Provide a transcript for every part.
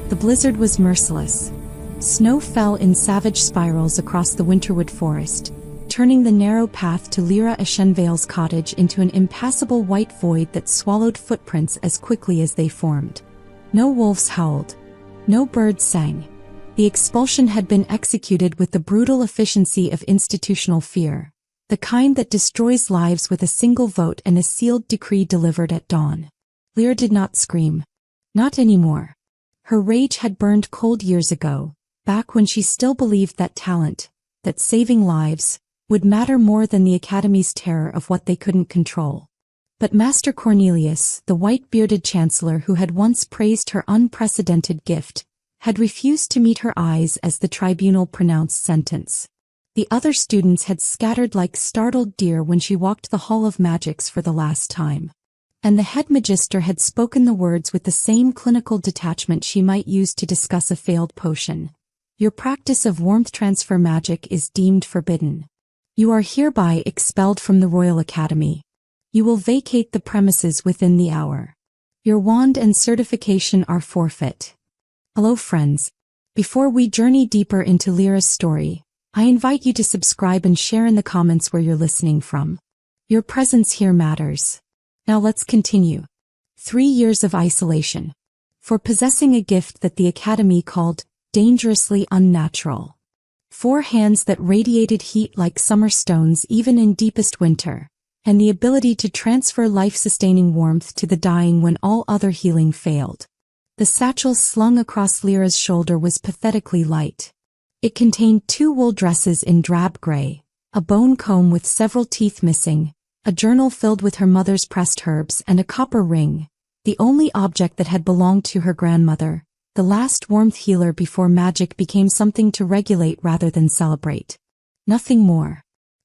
The blizzard was merciless. Snow fell in savage spirals across the winterwood forest, turning the narrow path to Lira Ashenvale's cottage into an impassable white void that swallowed footprints as quickly as they formed. No wolves howled. No birds sang. The expulsion had been executed with the brutal efficiency of institutional fear, the kind that destroys lives with a single vote and a sealed decree delivered at dawn. Lira did not scream. Not anymore. Her rage had burned cold years ago, back when she still believed that talent, that saving lives, would matter more than the Academy's terror of what they couldn't control. But Master Cornelius, the white-bearded chancellor who had once praised her unprecedented gift, had refused to meet her eyes as the tribunal pronounced sentence. The other students had scattered like startled deer when she walked the Hall of Magics for the last time. And the head magister had spoken the words with the same clinical detachment she might use to discuss a failed potion. Your practice of warmth transfer magic is deemed forbidden. You are hereby expelled from the Royal Academy. You will vacate the premises within the hour. Your wand and certification are forfeit. Hello friends. Before we journey deeper into Lira's story, I invite you to subscribe and share in the comments where you're listening from. Your presence here matters. Now let's continue. 3 years of isolation. For possessing a gift that the Academy called dangerously unnatural. 4 hands that radiated heat like summer stones even in deepest winter, and the ability to transfer life-sustaining warmth to the dying when all other healing failed. The satchel slung across Lira's shoulder was pathetically light. It contained 2 wool dresses in drab gray, a bone comb with several teeth missing, a journal filled with her mother's pressed herbs, and a copper ring, the only object that had belonged to her grandmother, the last warmth healer before magic became something to regulate rather than celebrate. Nothing more.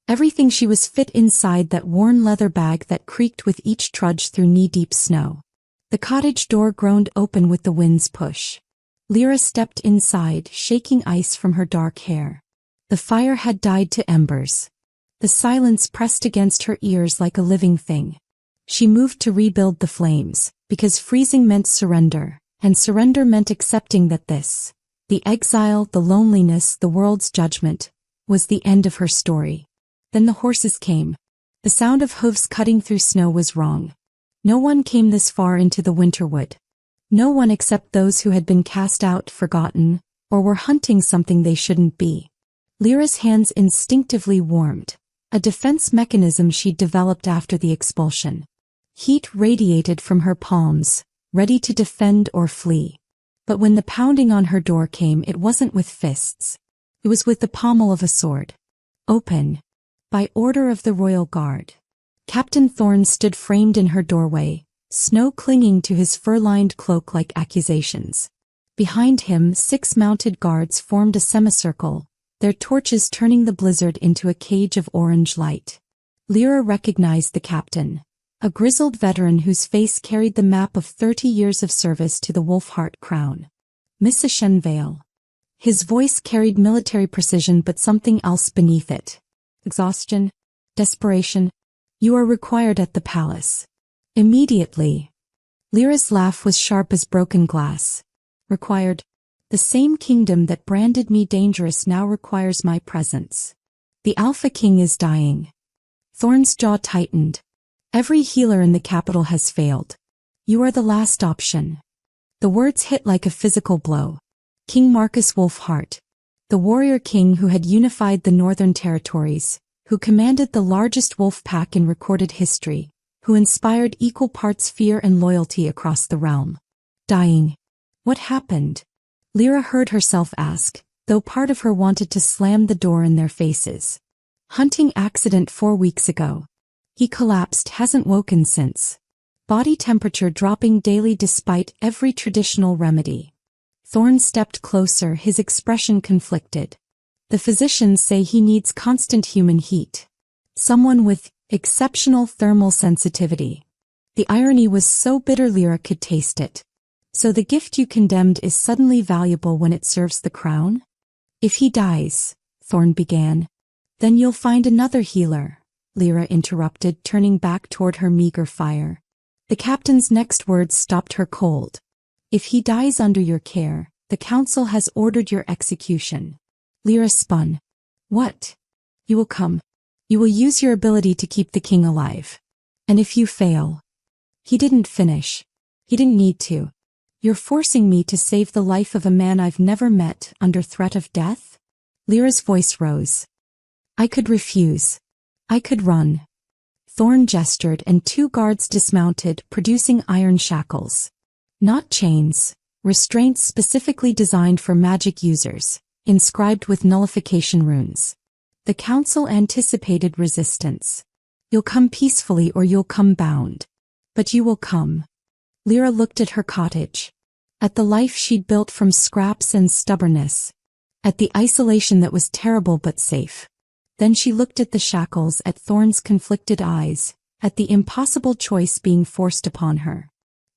Everything she was fit inside that worn leather bag that creaked with each trudge through knee-deep snow. The cottage door groaned open with the wind's push. Lira stepped inside, shaking ice from her dark hair. The fire had died to embers. The silence pressed against her ears like a living thing. She moved to rebuild the flames, because freezing meant surrender, and surrender meant accepting that this, the exile, the loneliness, the world's judgment, was the end of her story. Then the horses came. The sound of hooves cutting through snow was wrong. No one came this far into the winterwood. No one except those who had been cast out, forgotten, or were hunting something they shouldn't be. Lira's hands instinctively warmed, a defense mechanism she'd developed after the expulsion. Heat radiated from her palms, ready to defend or flee. But when the pounding on her door came, it wasn't with fists. It was with the pommel of a sword. Open. By order of the Royal Guard. Captain Thorne stood framed in her doorway, snow clinging to his fur-lined cloak like accusations. Behind him, 6 mounted guards formed a semicircle, their torches turning the blizzard into a cage of orange light. Lira recognized the captain, a grizzled veteran whose face carried the map of 30 years of service to the Wolfhart crown. Miss Ashenvale. His voice carried military precision but something else beneath it. Exhaustion? Desperation? You are required at the palace. Immediately. Lira's laugh was sharp as broken glass. Required? The same kingdom that branded me dangerous now requires my presence. The Alpha King is dying. Thorne's jaw tightened. Every healer in the capital has failed. You are the last option. The words hit like a physical blow. King Marcus Wolfhart, the warrior king who had unified the northern territories, who commanded the largest wolf pack in recorded history, who inspired equal parts fear and loyalty across the realm. Dying. What happened? Lira heard herself ask, though part of her wanted to slam the door in their faces. Hunting accident 4 weeks ago. He collapsed, hasn't woken since. Body temperature dropping daily despite every traditional remedy. Thorne stepped closer, his expression conflicted. The physicians say he needs constant human heat. Someone with exceptional thermal sensitivity. The irony was so bitter Lira could taste it. So the gift you condemned is suddenly valuable when it serves the crown? If he dies, Thorne began. Then you'll find another healer, Lira interrupted, turning back toward her meager fire. The captain's next words stopped her cold. If he dies under your care, the council has ordered your execution. Lira spun. What? You will come. You will use your ability to keep the king alive. And if you fail... He didn't finish. He didn't need to. You're forcing me to save the life of a man I've never met under threat of death? Lira's voice rose. I could refuse. I could run. Thorn gestured and 2 guards dismounted, producing iron shackles. Not chains, restraints specifically designed for magic users, inscribed with nullification runes. The council anticipated resistance. You'll come peacefully or you'll come bound. But you will come. Lira looked at her cottage. At the life she'd built from scraps and stubbornness. At the isolation that was terrible but safe. Then she looked at the shackles, at Thorn's conflicted eyes, at the impossible choice being forced upon her.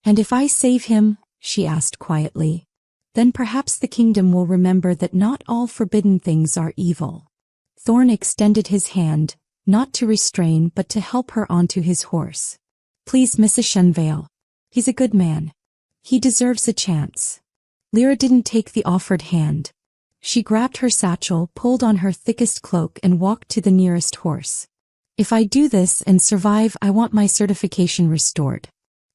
And if I save him, she asked quietly, then perhaps the kingdom will remember that not all forbidden things are evil. Thorn extended his hand, not to restrain but to help her onto his horse. Please, Miss Ashenvale. He's a good man. He deserves a chance. Lira didn't take the offered hand. She grabbed her satchel, pulled on her thickest cloak and walked to the nearest horse. If I do this and survive, I want my certification restored.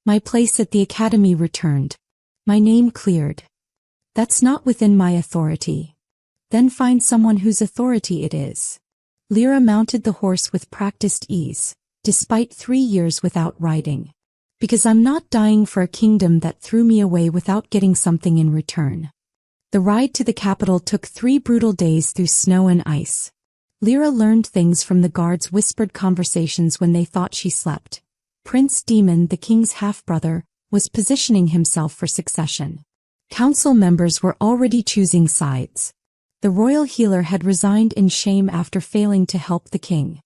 My place at the academy returned. My name cleared. That's not within my authority. Then find someone whose authority it is. Lira mounted the horse with practiced ease, despite 3 years without riding. Because I'm not dying for a kingdom that threw me away without getting something in return. The ride to the capital took 3 brutal days through snow and ice. Lira learned things from the guards' whispered conversations when they thought she slept. Prince Daemon, the king's half-brother, was positioning himself for succession. Council members were already choosing sides. The royal healer had resigned in shame after failing to help the king.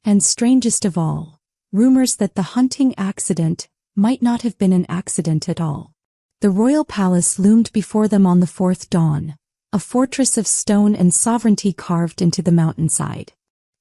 And strangest of all, rumors that the hunting accident might not have been an accident at all. The royal palace loomed before them on the 4th dawn, a fortress of stone and sovereignty carved into the mountainside.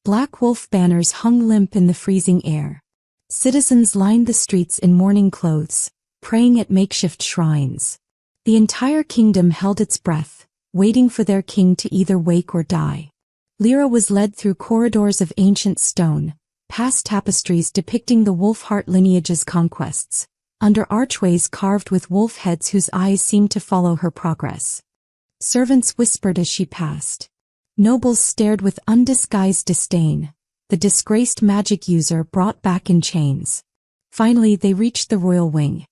Black wolf banners hung limp in the freezing air. Citizens lined the streets in mourning clothes, praying at makeshift shrines. The entire kingdom held its breath, waiting for their king to either wake or die. Lira was led through corridors of ancient stone, past tapestries depicting the Wolfhart lineage's conquests, under archways carved with wolf heads whose eyes seemed to follow her progress. Servants whispered as she passed. Nobles stared with undisguised disdain, the disgraced magic user brought back in chains. Finally they reached the royal wing.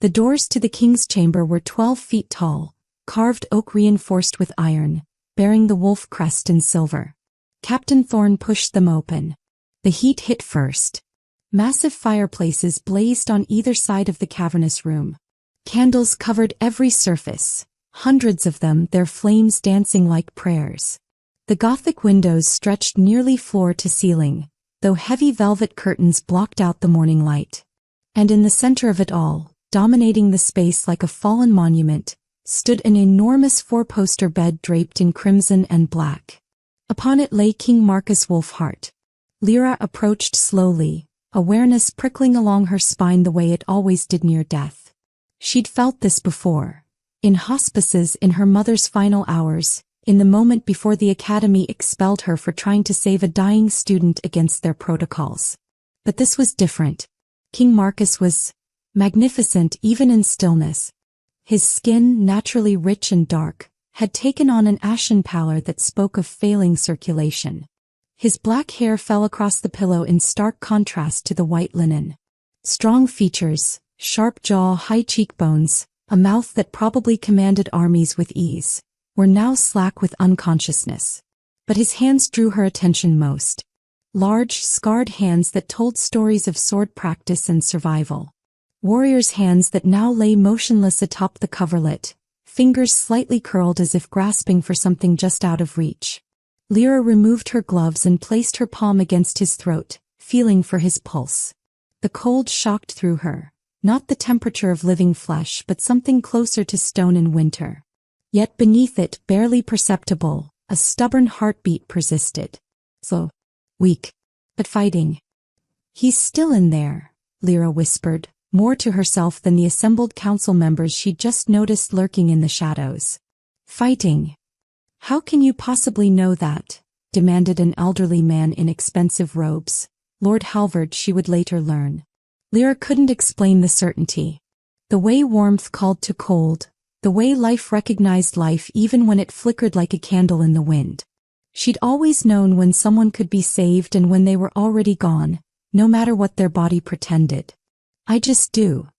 The doors to the king's chamber were 12 feet tall, carved oak reinforced with iron, bearing the wolf crest in silver. Captain Thorn pushed them open. The heat hit first. Massive fireplaces blazed on either side of the cavernous room. Candles covered every surface, hundreds of them, their flames dancing like prayers. The Gothic windows stretched nearly floor to ceiling, though heavy velvet curtains blocked out the morning light. And in the center of it all, dominating the space like a fallen monument, stood an enormous 4-poster bed draped in crimson and black. Upon it lay King Marcus Wolfhart. Lira approached slowly, awareness prickling along her spine the way it always did near death. She'd felt this before. In hospices, in her mother's final hours, in the moment before the academy expelled her for trying to save a dying student against their protocols. But this was different. King Marcus was magnificent even in stillness. His skin, naturally rich and dark, had taken on an ashen pallor that spoke of failing circulation. His black hair fell across the pillow in stark contrast to the white linen. Strong features, sharp jaw, high cheekbones, a mouth that probably commanded armies with ease, were now slack with unconsciousness. But his hands drew her attention most. Large, scarred hands that told stories of sword practice and survival. Warriors' hands that now lay motionless atop the coverlet, fingers slightly curled as if grasping for something just out of reach. Lira removed her gloves and placed her palm against his throat, feeling for his pulse. The cold shocked through her, not the temperature of living flesh but something closer to stone in winter. Yet beneath it, barely perceptible, a stubborn heartbeat persisted. Slow, weak, but fighting. He's still in there, Lira whispered, more to herself than the assembled council members she'd just noticed lurking in the shadows. Fighting. How can you possibly know that? Demanded an elderly man in expensive robes. Lord Halvard, she would later learn. Lira couldn't explain the certainty. The way warmth called to cold, the way life recognized life even when it flickered like a candle in the wind. She'd always known when someone could be saved and when they were already gone, no matter what their body pretended. I just do.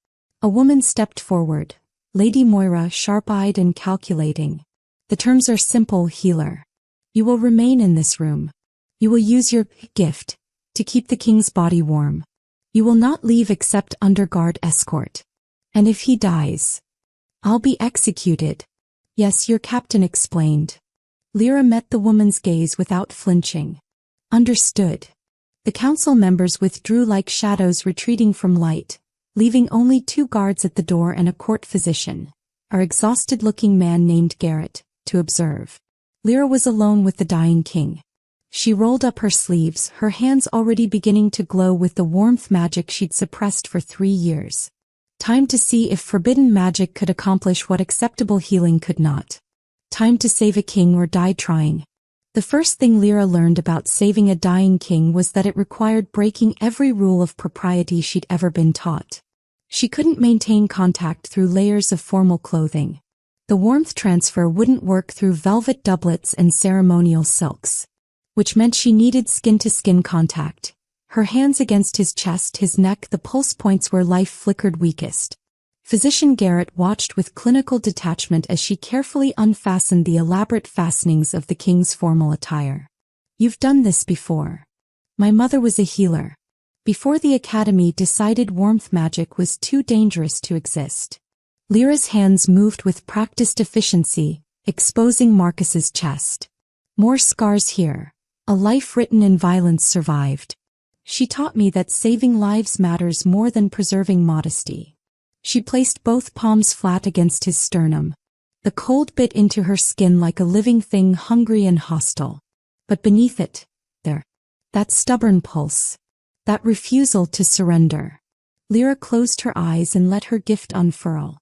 A woman stepped forward, Lady Moira, sharp-eyed and calculating. The terms are simple, healer. You will remain in this room. You will use your gift to keep the king's body warm. You will not leave except under guard escort. And if he dies, I'll be executed. Yes, your captain explained. Lira met the woman's gaze without flinching. Understood. The council members withdrew like shadows retreating from light, leaving only 2 guards at the door and a court physician, an exhausted-looking man named Garrett, to observe. Lira was alone with the dying king. She rolled up her sleeves, her hands already beginning to glow with the warmth magic she'd suppressed for 3 years. Time to see if forbidden magic could accomplish what acceptable healing could not. Time to save a king or die trying. The first thing Lira learned about saving a dying king was that it required breaking every rule of propriety she'd ever been taught. She couldn't maintain contact through layers of formal clothing. The warmth transfer wouldn't work through velvet doublets and ceremonial silks, which meant she needed skin-to-skin contact. Her hands against his chest, his neck, the pulse points where life flickered weakest. Physician Garrett watched with clinical detachment as she carefully unfastened the elaborate fastenings of the king's formal attire. You've done this before. My mother was a healer. Before the academy decided warmth magic was too dangerous to exist. Lira's hands moved with practiced efficiency, exposing Marcus's chest. More scars here. A life written in violence survived. She taught me that saving lives matters more than preserving modesty. She placed both palms flat against his sternum. The cold bit into her skin like a living thing, hungry and hostile. But beneath it, there, that stubborn pulse, that refusal to surrender. Lira closed her eyes and let her gift unfurl.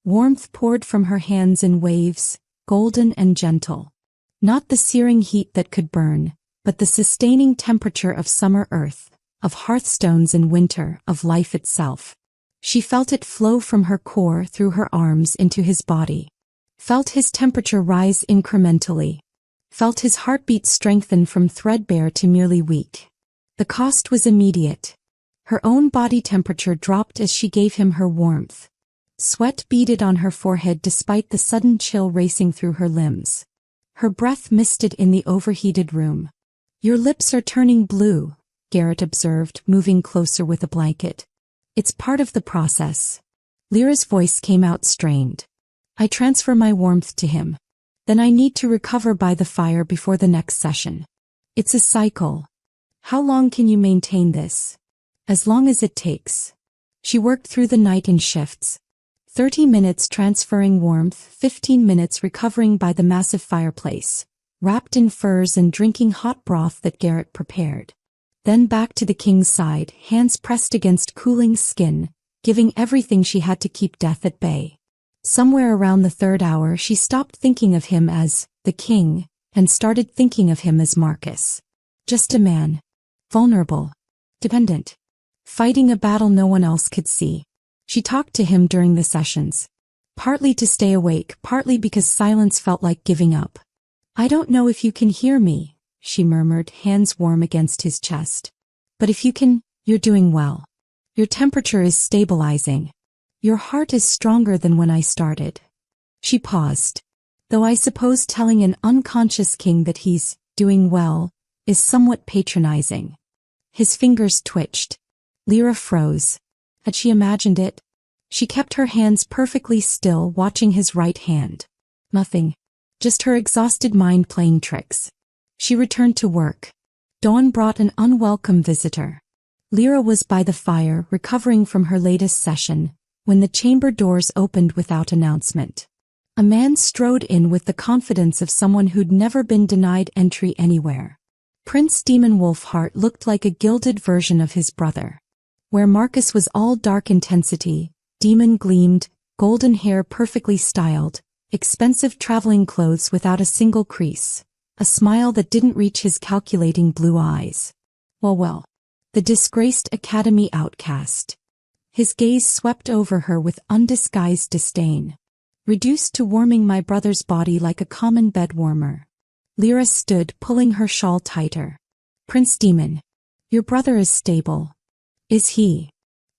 Warmth poured from her hands in waves, golden and gentle. Not the searing heat that could burn, but the sustaining temperature of summer earth, of hearthstones in winter, of life itself. She felt it flow from her core through her arms into his body. Felt his temperature rise incrementally. Felt his heartbeat strengthen from threadbare to merely weak. The cost was immediate. Her own body temperature dropped as she gave him her warmth. Sweat beaded on her forehead despite the sudden chill racing through her limbs. Her breath misted in the overheated room. Your lips are turning blue, Garrett observed, moving closer with a blanket. It's part of the process. Lira's voice came out strained. I transfer my warmth to him. Then I need to recover by the fire before the next session. It's a cycle. How long can you maintain this? As long as it takes. She worked through the night in shifts. 30 minutes transferring warmth, 15 minutes recovering by the massive fireplace, wrapped in furs and drinking hot broth that Garrett prepared. Then back to the king's side, hands pressed against cooling skin, giving everything she had to keep death at bay. Somewhere around the 3rd hour she stopped thinking of him as the king and started thinking of him as Marcus. Just a man. Vulnerable. Dependent. Fighting a battle no one else could see. She talked to him during the sessions. Partly to stay awake, partly because silence felt like giving up. I don't know if you can hear me, she murmured, hands warm against his chest. But if you can, you're doing well. Your temperature is stabilizing. Your heart is stronger than when I started. She paused. Though I suppose telling an unconscious king that he's doing well is somewhat patronizing. His fingers twitched. Lira froze. Had she imagined it? She kept her hands perfectly still, watching his right hand. Nothing. Just her exhausted mind playing tricks. She returned to work. Dawn brought an unwelcome visitor. Lira was by the fire, recovering from her latest session, when the chamber doors opened without announcement. A man strode in with the confidence of someone who'd never been denied entry anywhere. Prince Daemon Wolfhart looked like a gilded version of his brother. Where Marcus was all dark intensity, Daemon gleamed, golden hair perfectly styled, expensive traveling clothes without a single crease, a smile that didn't reach his calculating blue eyes. Well, the disgraced academy outcast. His gaze swept over her with undisguised disdain. Reduced to warming my brother's body like a common bed warmer. Lira stood, pulling her shawl tighter. Prince Daemon, your brother is stable. Is he?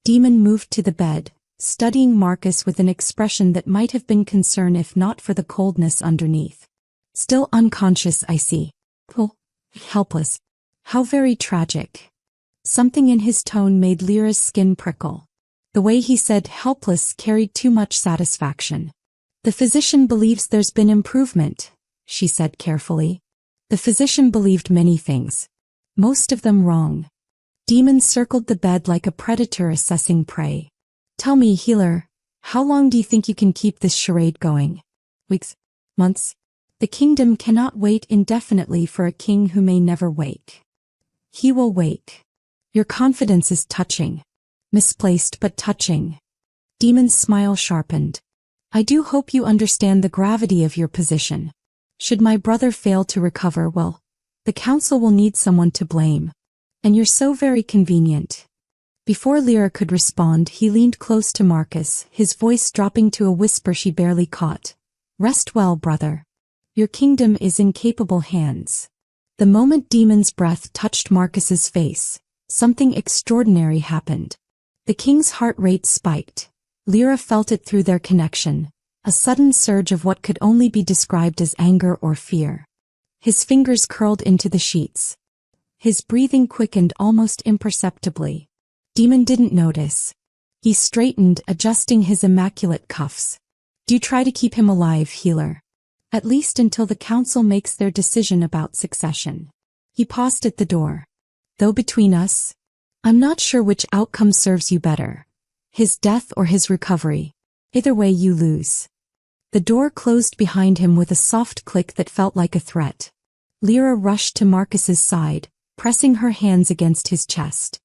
Daemon moved to the bed, studying Marcus with an expression that might have been concern if not for the coldness underneath. Still unconscious, I see. Oh, helpless. How very tragic. Something in his tone made Lira's skin prickle. The way he said helpless carried too much satisfaction. The physician believes there's been improvement, she said carefully. The physician believed many things. Most of them wrong. Daemon circled the bed like a predator assessing prey. Tell me, healer, how long do you think you can keep this charade going? Weeks? Months? The kingdom cannot wait indefinitely for a king who may never wake. He will wake. Your confidence is touching. Misplaced but touching. Daemon's smile sharpened. I do hope you understand the gravity of your position. Should my brother fail to recover, well, the council will need someone to blame. And you're so very convenient. Before Lira could respond, he leaned close to Marcus, his voice dropping to a whisper she barely caught. Rest well, brother. Your kingdom is in capable hands. The moment Daemon's breath touched Marcus's face, something extraordinary happened. The king's heart rate spiked. Lira felt it through their connection, a sudden surge of what could only be described as anger or fear. His fingers curled into the sheets. His breathing quickened almost imperceptibly. Daemon didn't notice. He straightened, adjusting his immaculate cuffs. Do try to keep him alive, healer. At least until the council makes their decision about succession. He paused at the door. Though between us, I'm not sure which outcome serves you better. His death or his recovery. Either way you lose. The door closed behind him with a soft click that felt like a threat. Lira rushed to Marcus's side, pressing her hands against his chest.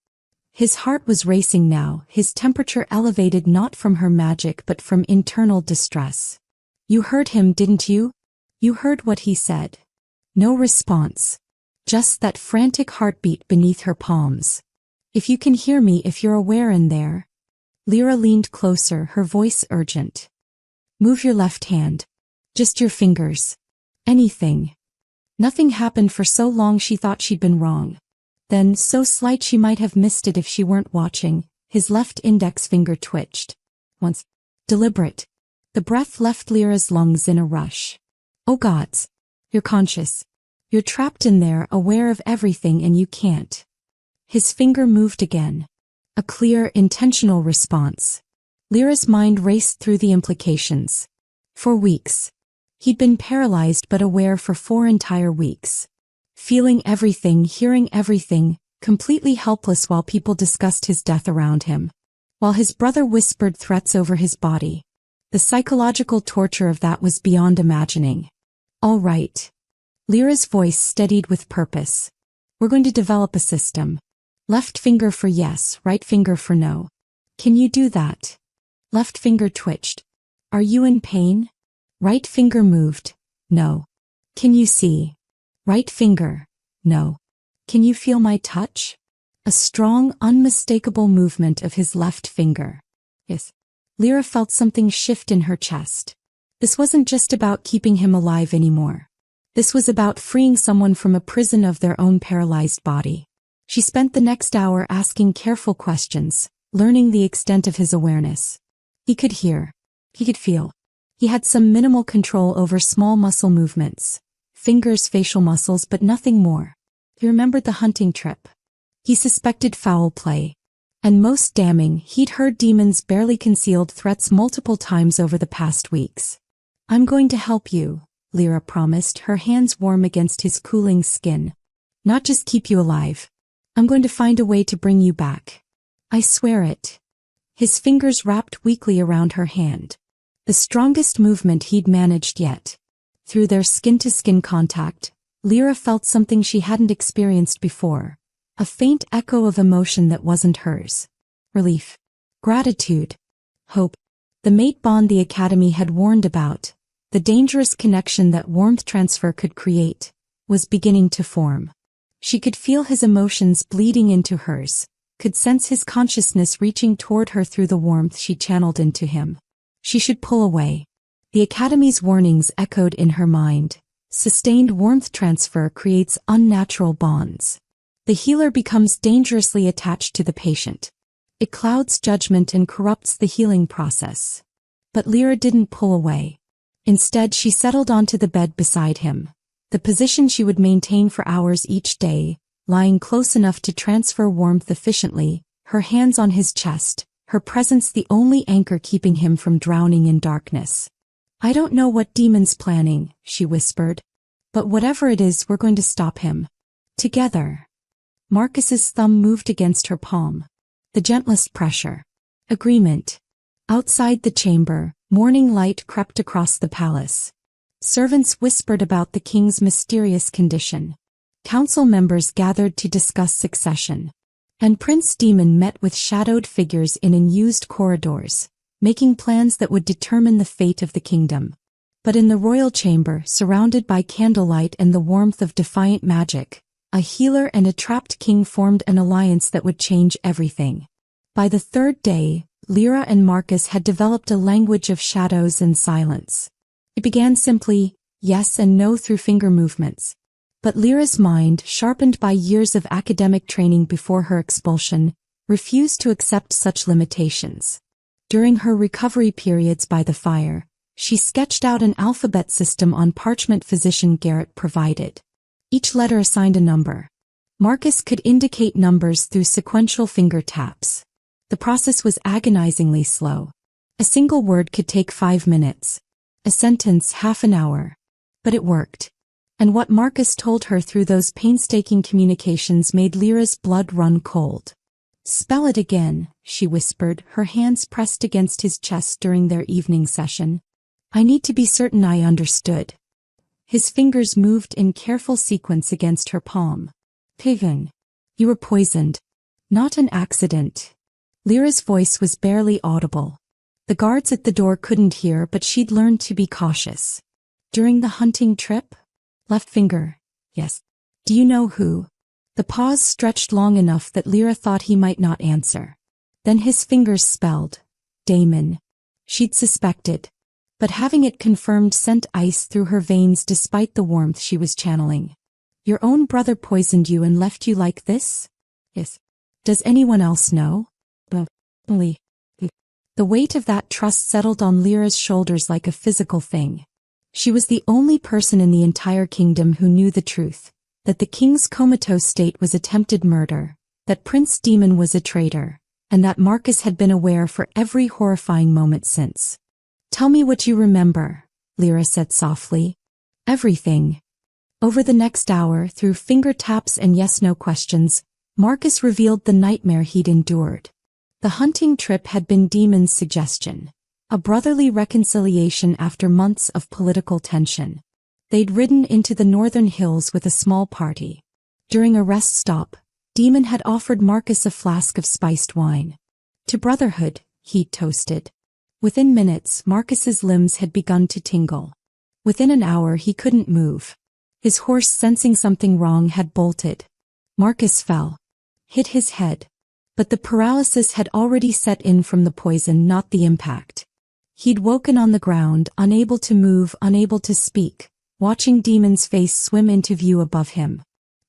His heart was racing now, his temperature elevated not from her magic but from internal distress. You heard him, didn't you? You heard what he said. No response. Just that frantic heartbeat beneath her palms. If you can hear me, if you're aware in there. Lira leaned closer, her voice urgent. Move your left hand. Just your fingers. Anything. Nothing happened for so long she thought she'd been wrong. Then, so slight she might have missed it if she weren't watching, his left index finger twitched. Once. Deliberate. The breath left Lira's lungs in a rush. Oh gods. You're conscious. You're trapped in there, aware of everything, and you can't. His finger moved again. A clear, intentional response. Lira's mind raced through the implications. For weeks. He'd been paralyzed but aware for 4 entire weeks. Feeling everything, hearing everything, completely helpless while people discussed his death around him. While his brother whispered threats over his body. The psychological torture of that was beyond imagining. All right. Lira's voice steadied with purpose. We're going to develop a system. Left finger for yes, right finger for no. Can you do that? Left finger twitched. Are you in pain? Right finger moved. No. Can you see? Right finger. No. Can you feel my touch? A strong, unmistakable movement of his left finger. Yes. Lira felt something shift in her chest. This wasn't just about keeping him alive anymore. This was about freeing someone from a prison of their own paralyzed body. She spent the next hour asking careful questions, learning the extent of his awareness. He could hear. He could feel. He had some minimal control over small muscle movements. Fingers, facial muscles, but nothing more. He remembered the hunting trip. He suspected foul play. And most damning, he'd heard Daemon's barely concealed threats multiple times over the past weeks. I'm going to help you, Lira promised, her hands warm against his cooling skin. Not just keep you alive. I'm going to find a way to bring you back. I swear it. His fingers wrapped weakly around her hand. The strongest movement he'd managed yet. Through their skin-to-skin contact, Lira felt something she hadn't experienced before. A faint echo of emotion that wasn't hers. Relief. Gratitude. Hope. The mate bond the Academy had warned about. The dangerous connection that warmth transfer could create was beginning to form. She could feel his emotions bleeding into hers, could sense his consciousness reaching toward her through the warmth she channeled into him. She should pull away. The Academy's warnings echoed in her mind. Sustained warmth transfer creates unnatural bonds. The healer becomes dangerously attached to the patient. It clouds judgment and corrupts the healing process. But Lira didn't pull away. Instead, she settled onto the bed beside him, the position she would maintain for hours each day, lying close enough to transfer warmth efficiently, her hands on his chest, her presence the only anchor keeping him from drowning in darkness. "I don't know what Daemon's planning," she whispered. "But whatever it is, we're going to stop him. Together." Marcus's thumb moved against her palm. The gentlest pressure. Agreement. Outside the chamber, morning light crept across the palace. Servants whispered about the king's mysterious condition. Council members gathered to discuss succession. And Prince Daemon met with shadowed figures in unused corridors, making plans that would determine the fate of the kingdom. But in the royal chamber, surrounded by candlelight and the warmth of defiant magic, a healer and a trapped king formed an alliance that would change everything. By the third day, Lira and Marcus had developed a language of shadows and silence. It began simply, yes and no through finger movements. But Lira's mind, sharpened by years of academic training before her expulsion, refused to accept such limitations. During her recovery periods by the fire, she sketched out an alphabet system on parchment physician Garrett provided. Each letter assigned a number. Marcus could indicate numbers through sequential finger taps. The process was agonizingly slow. A single word could take 5 minutes. A sentence half an hour. But it worked. And what Marcus told her through those painstaking communications made Lira's blood run cold. "Spell it again," she whispered, her hands pressed against his chest during their evening session. "I need to be certain I understood." His fingers moved in careful sequence against her palm. "Piven. You were poisoned. Not an accident." Lira's voice was barely audible. The guards at the door couldn't hear, but she'd learned to be cautious. "During the hunting trip?" "Left finger. Yes." "Do you know who?" The pause stretched long enough that Lira thought he might not answer. Then his fingers spelled, "Daemon." She'd suspected, but having it confirmed sent ice through her veins despite the warmth she was channeling. "Your own brother poisoned you and left you like this?" "Yes." "Does anyone else know?" "Only." The weight of that trust settled on Lira's shoulders like a physical thing. She was the only person in the entire kingdom who knew the truth, that the king's comatose state was attempted murder, that Prince Daemon was a traitor, and that Marcus had been aware for every horrifying moment since. "Tell me what you remember," Lira said softly. "Everything." Over the next hour, through finger taps and yes-no questions, Marcus revealed the nightmare he'd endured. The hunting trip had been Daemon's suggestion, a brotherly reconciliation after months of political tension. They'd ridden into the northern hills with a small party. During a rest stop, Daemon had offered Marcus a flask of spiced wine. "To brotherhood," he'd toasted. Within minutes, Marcus's limbs had begun to tingle. Within an hour, he couldn't move. His horse, sensing something wrong, had bolted. Marcus fell, hit his head. But the paralysis had already set in from the poison, not the impact. He'd woken on the ground, unable to move, unable to speak, watching Daemon's face swim into view above him.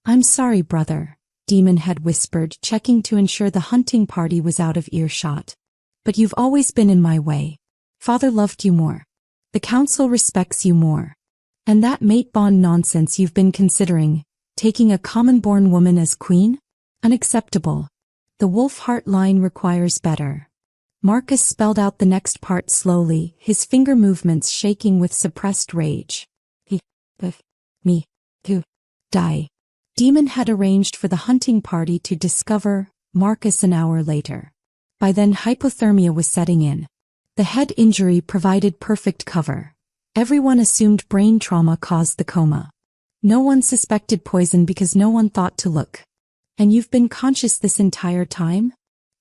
"I'm sorry, brother," Daemon had whispered, checking to ensure the hunting party was out of earshot. "But you've always been in my way. Father loved you more. The council respects you more. And that mate bond nonsense you've been considering, taking a common-born woman as queen? Unacceptable. The Wolfhart line requires better." Marcus spelled out the next part slowly, his finger movements shaking with suppressed rage. "He left me to die." Daemon had arranged for the hunting party to discover Marcus an hour later. By then hypothermia was setting in. The head injury provided perfect cover. Everyone assumed brain trauma caused the coma. No one suspected poison because no one thought to look. "And you've been conscious this entire time?"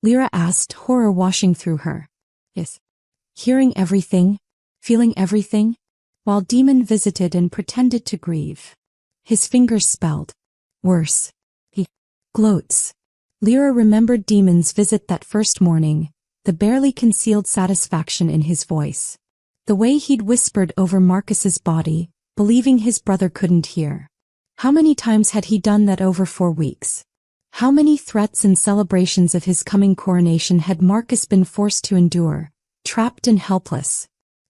Lira asked, horror washing through her. "Yes." "Hearing everything? Feeling everything?" while Daemon visited and pretended to grieve. His fingers spelled worse. He gloats. Lira remembered Daemon's visit that first morning, the barely concealed satisfaction in his voice. The way he'd whispered over Marcus's body, believing his brother couldn't hear. How many times had he done that over 4 weeks? How many threats and celebrations of his coming coronation had Marcus been forced to endure, trapped and helpless?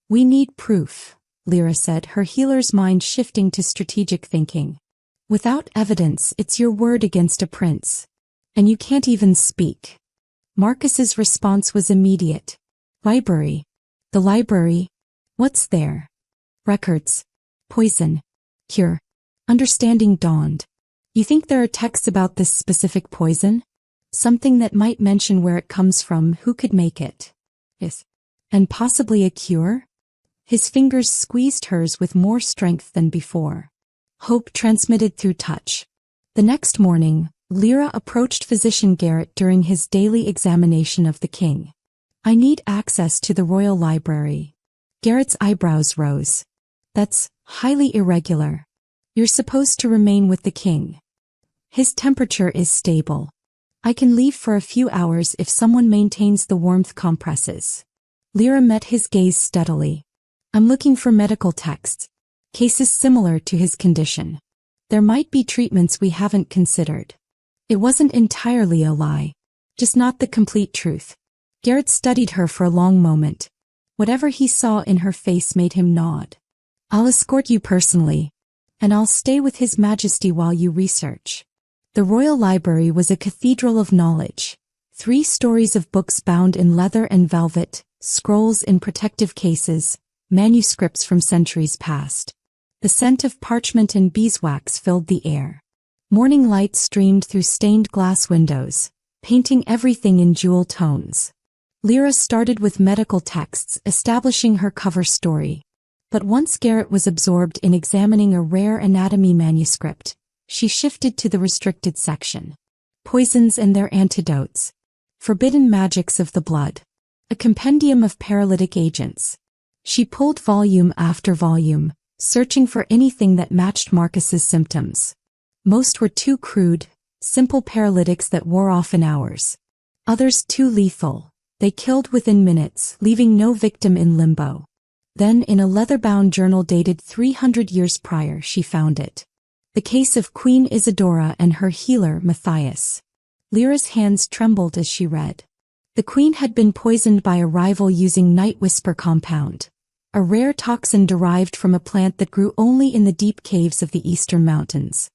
We need proof, Lira said, her healer's mind shifting to strategic thinking. Without evidence, it's your word against a prince. And you can't even speak. Marcus's response was immediate. Library. The library? What's there? Records. Poison. Cure. Understanding dawned. You think there are texts about this specific poison? Something that might mention where it comes from, who could make it? Yes. And possibly a cure? His fingers squeezed hers with more strength than before. Hope transmitted through touch. The next morning, Lira approached Physician Garrett during his daily examination of the king. I need access to the royal library. Garrett's eyebrows rose. That's highly irregular. You're supposed to remain with the king. His temperature is stable. I can leave for a few hours if someone maintains the warmth compresses. Lira met his gaze steadily. I'm looking for medical texts. Cases similar to his condition. There might be treatments we haven't considered. It wasn't entirely a lie. Just not the complete truth. Garrett studied her for a long moment. Whatever he saw in her face made him nod. I'll escort you personally. And I'll stay with His Majesty while you research. The Royal Library was a cathedral of knowledge. 3 stories of books bound in leather and velvet, scrolls in protective cases, manuscripts from centuries past. The scent of parchment and beeswax filled the air. Morning light streamed through stained glass windows, painting everything in jewel tones. Lira started with medical texts, establishing her cover story. But once Garrett was absorbed in examining a rare anatomy manuscript, she shifted to the restricted section. Poisons and their antidotes. Forbidden magics of the blood. A compendium of paralytic agents. She pulled volume after volume, searching for anything that matched Marcus's symptoms. Most were too crude, simple paralytics that wore off in hours. Others too lethal. They killed within minutes, leaving no victim in limbo. Then, in a leather-bound journal dated 300 years prior, she found it. The case of Queen Isadora and her healer, Matthias. Lyra's hands trembled as she read. The queen had been poisoned by a rival using night whisper compound, a rare toxin derived from a plant that grew only in the deep caves of the eastern mountains.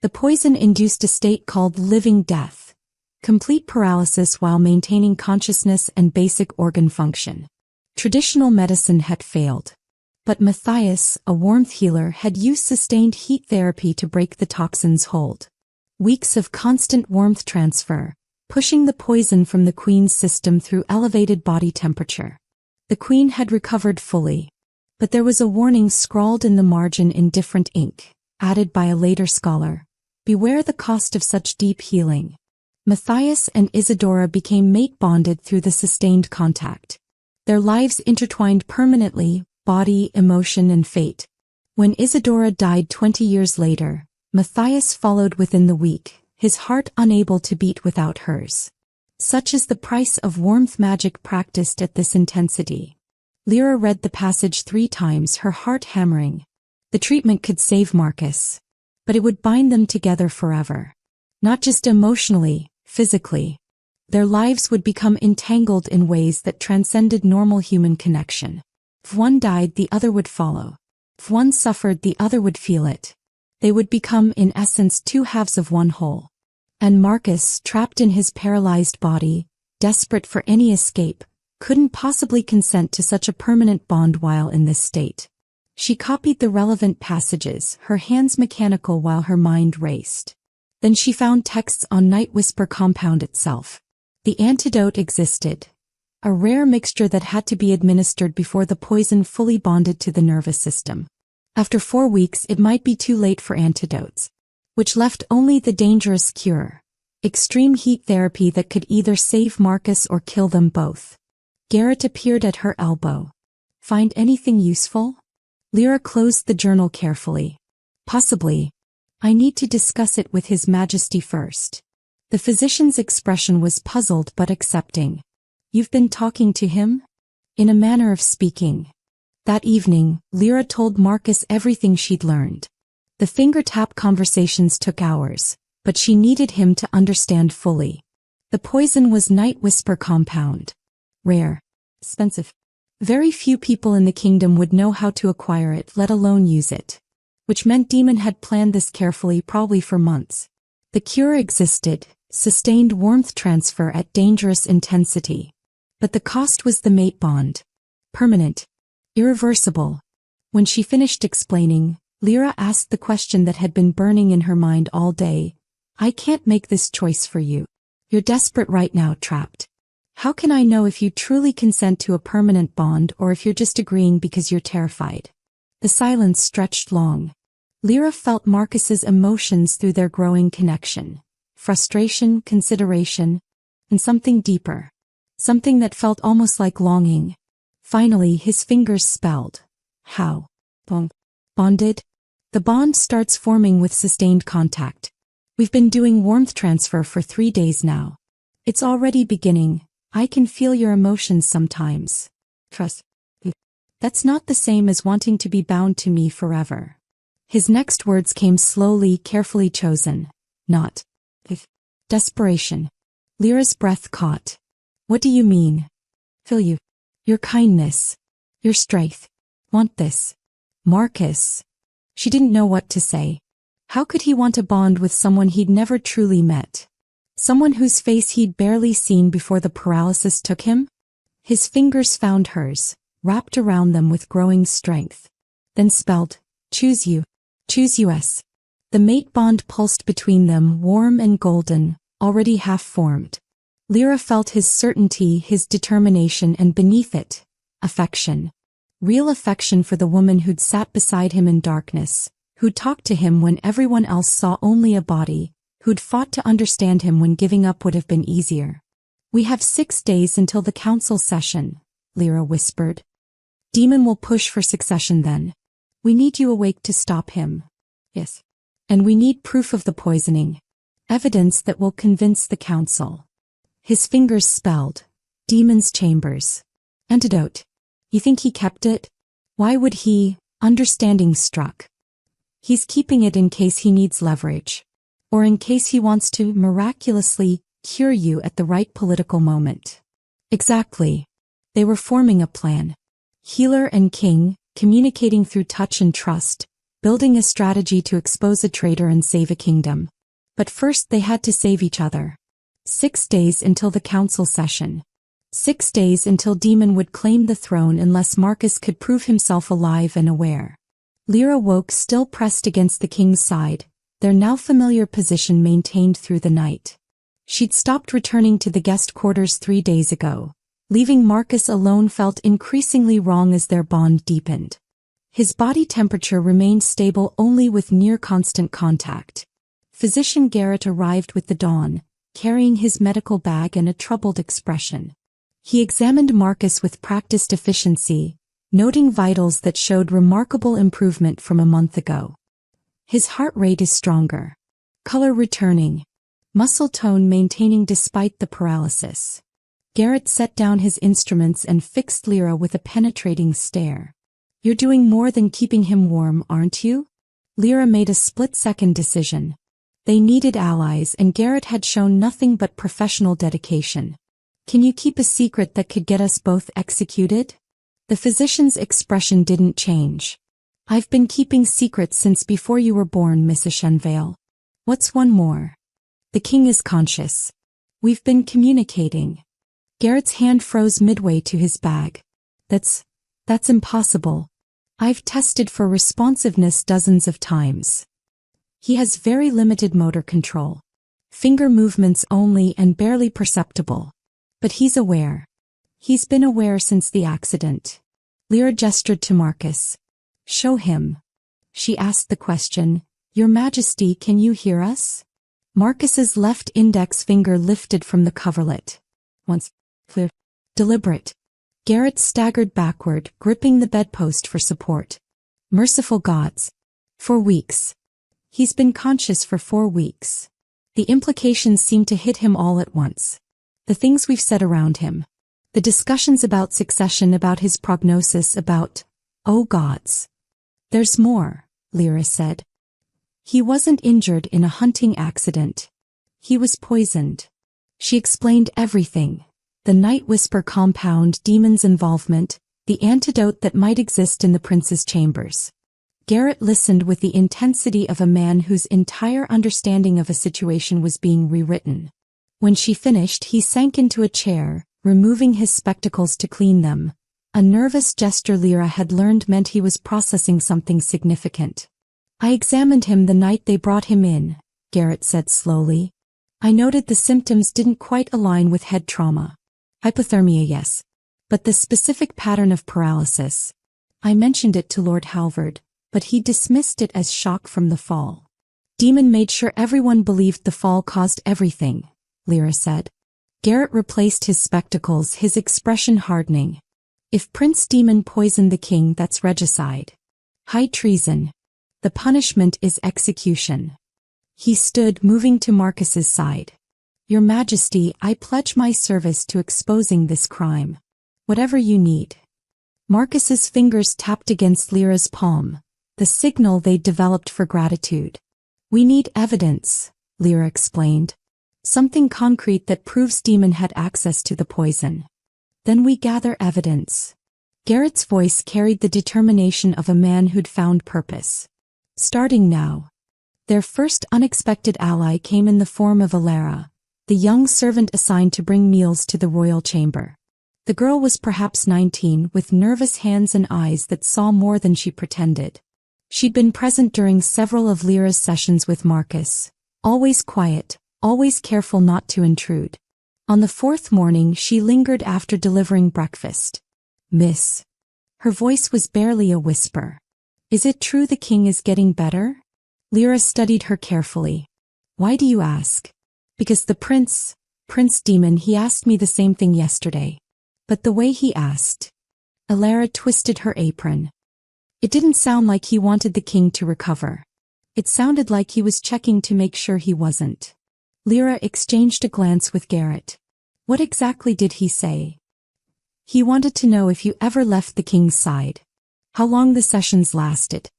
The poison induced a state called living death, complete paralysis while maintaining consciousness and basic organ function. Traditional medicine had failed. But Matthias, a warmth healer, had used sustained heat therapy to break the toxin's hold. Weeks of constant warmth transfer, pushing the poison from the queen's system through elevated body temperature. The queen had recovered fully. But there was a warning scrawled in the margin in different ink, added by a later scholar. Beware the cost of such deep healing. Matthias and Isadora became mate-bonded through the sustained contact. Their lives intertwined permanently, body, emotion, and fate. When Isadora died 20 years later, Matthias followed within the week, his heart unable to beat without hers. Such is the price of warmth magic practiced at this intensity. Lira read the passage 3 times, her heart hammering. The treatment could save Marcus. But it would bind them together forever. Not just emotionally, physically. Their lives would become entangled in ways that transcended normal human connection. If one died, the other would follow. If one suffered, the other would feel it. They would become, in essence, 2 halves of one whole. And Marcus, trapped in his paralyzed body, desperate for any escape, couldn't possibly consent to such a permanent bond while in this state. She copied the relevant passages, her hands mechanical while her mind raced. Then she found texts on night whisper compound itself. The antidote existed, a rare mixture that had to be administered before the poison fully bonded to the nervous system. After 4 weeks, it might be too late for antidotes, which left only the dangerous cure, extreme heat therapy that could either save Marcus or kill them both. Garrett appeared at her elbow. Find anything useful? Lira closed the journal carefully. Possibly. I need to discuss it with His Majesty first. The physician's expression was puzzled but accepting. You've been talking to him? In a manner of speaking. That evening, Lira told Marcus everything she'd learned. The finger-tap conversations took hours, but she needed him to understand fully. The poison was Night Whisper compound. Rare. Expensive. Very few people in the kingdom would know how to acquire it, let alone use it. Which meant Daemon had planned this carefully, probably for months. The cure existed, sustained warmth transfer at dangerous intensity. But the cost was the mate bond. Permanent. Irreversible. When she finished explaining, Lira asked the question that had been burning in her mind all day. I can't make this choice for you. You're desperate right now, trapped. How can I know if you truly consent to a permanent bond or if you're just agreeing because you're terrified? The silence stretched long. Lira felt Marcus's emotions through their growing connection. Frustration, consideration, and something deeper. Something that felt almost like longing. Finally, his fingers spelled. How? Bonded? The bond starts forming with sustained contact. We've been doing warmth transfer for 3 days now. It's already beginning. I can feel your emotions sometimes. Trust. That's not the same as wanting to be bound to me forever. His next words came slowly, carefully chosen. Not. Desperation. Lira's breath caught. What do you mean? Feel you. Your kindness. Your strength. Want this. Marcus. She didn't know what to say. How could he want a bond with someone he'd never truly met? Someone whose face he'd barely seen before the paralysis took him? His fingers found hers, wrapped around them with growing strength. Then spelled, choose you. Choose US. The mate bond pulsed between them, warm and golden, already half-formed. Lira felt his certainty, his determination, and beneath it, affection. Real affection for the woman who'd sat beside him in darkness, who'd talked to him when everyone else saw only a body, who'd fought to understand him when giving up would have been easier. We have 6 days until the council session, Lira whispered. Daemon will push for succession then. We need you awake to stop him. Yes. And we need proof of the poisoning. Evidence that will convince the council. His fingers spelled. Daemon's chambers. Antidote. You think he kept it? Why would he? Understanding struck. He's keeping it in case he needs leverage. Or in case he wants to miraculously cure you at the right political moment. Exactly. They were forming a plan. Healer and king, communicating through touch and trust, building a strategy to expose a traitor and save a kingdom. But first they had to save each other. 6 days until the council session. 6 days until Daemon would claim the throne unless Marcus could prove himself alive and aware. Lira woke still pressed against the king's side, their now familiar position maintained through the night. She'd stopped returning to the guest quarters 3 days ago. Leaving Marcus alone felt increasingly wrong as their bond deepened. His body temperature remained stable only with near-constant contact. Physician Garrett arrived with the dawn, carrying his medical bag and a troubled expression. He examined Marcus with practiced efficiency, noting vitals that showed remarkable improvement from a month ago. His heart rate is stronger. Color returning. Muscle tone maintaining despite the paralysis. Garrett set down his instruments and fixed Lira with a penetrating stare. You're doing more than keeping him warm, aren't you? Lira made a split-second decision. They needed allies and Garrett had shown nothing but professional dedication. Can you keep a secret that could get us both executed? The physician's expression didn't change. I've been keeping secrets since before you were born, Miss Ashenvale. What's one more? The king is conscious. We've been communicating. Garrett's hand froze midway to his bag. That's impossible. I've tested for responsiveness dozens of times. He has very limited motor control. Finger movements only and barely perceptible. But he's aware. He's been aware since the accident. Lira gestured to Marcus. Show him. She asked the question, Your Majesty, can you hear us? Marcus's left index finger lifted from the coverlet. Once. Clear. Deliberate. Garrett staggered backward, gripping the bedpost for support. Merciful gods. 4 weeks. He's been conscious for 4 weeks. The implications seem to hit him all at once. The things we've said around him. The discussions about succession, about his prognosis, about, oh gods. There's more, Lira said. He wasn't injured in a hunting accident. He was poisoned. She explained everything. The Night Whisper compound, Daemon's involvement, the antidote that might exist in the prince's chambers. Garrett listened with the intensity of a man whose entire understanding of a situation was being rewritten. When she finished, he sank into a chair, removing his spectacles to clean them. A nervous gesture Lira had learned meant he was processing something significant. I examined him the night they brought him in, Garrett said slowly. I noted the symptoms didn't quite align with head trauma. Hypothermia, yes. But the specific pattern of paralysis. I mentioned it to Lord Halvard, but he dismissed it as shock from the fall. Daemon made sure everyone believed the fall caused everything, Lira said. Garrett replaced his spectacles, his expression hardening. If Prince Daemon poisoned the king, that's regicide. High treason. The punishment is execution. He stood, moving to Marcus's side. Your Majesty, I pledge my service to exposing this crime. Whatever you need. Marcus's fingers tapped against Lira's palm, the signal they'd developed for gratitude. We need evidence, Lira explained. Something concrete that proves Daemon had access to the poison. Then we gather evidence. Garrett's voice carried the determination of a man who'd found purpose. Starting now. Their first unexpected ally came in the form of Lira, the young servant assigned to bring meals to the royal chamber. The girl was perhaps 19, with nervous hands and eyes that saw more than she pretended. She'd been present during several of Lira's sessions with Marcus, always quiet, always careful not to intrude. On the 4th morning she lingered after delivering breakfast. Miss. Her voice was barely a whisper. Is it true the king is getting better? Lira studied her carefully. Why do you ask? Because the Prince Daemon, he asked me the same thing yesterday. But the way he asked. Lira twisted her apron. It didn't sound like he wanted the king to recover. It sounded like he was checking to make sure he wasn't. Lira exchanged a glance with Garrett. What exactly did he say? He wanted to know if you ever left the king's side. How long the sessions lasted.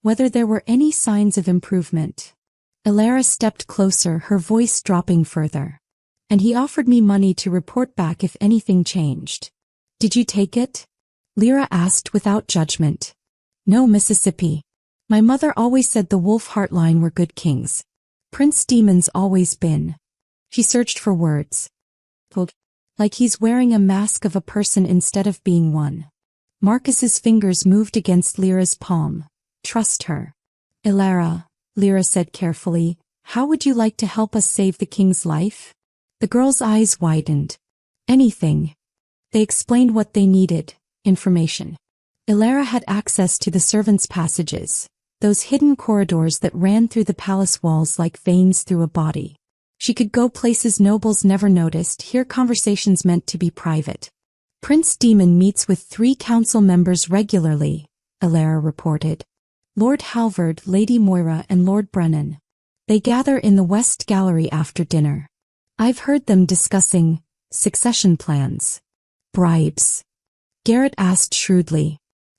Whether there were any signs of improvement. Lira stepped closer, her voice dropping further. And he offered me money to report back if anything changed. Did you take it? Lira asked without judgment. No, Mississippi. My mother always said the Wolfhart line were good kings. Prince Daemon's always been. She searched for words. Like he's wearing a mask of a person instead of being one. Marcus's fingers moved against Lira's palm. Trust her. Lira said carefully, how would you like to help us save the king's life? The girl's eyes widened. Anything. They explained what they needed, information. Lira had access to the servants' passages, those hidden corridors that ran through the palace walls like veins through a body. She could go places nobles never noticed, hear conversations meant to be private. Prince Daemon meets with 3 council members regularly, Lira reported. Lord Halvard, Lady Moira and Lord Brennan. They gather in the West Gallery after dinner. I've heard them discussing succession plans. Bribes. Garrett asked shrewdly.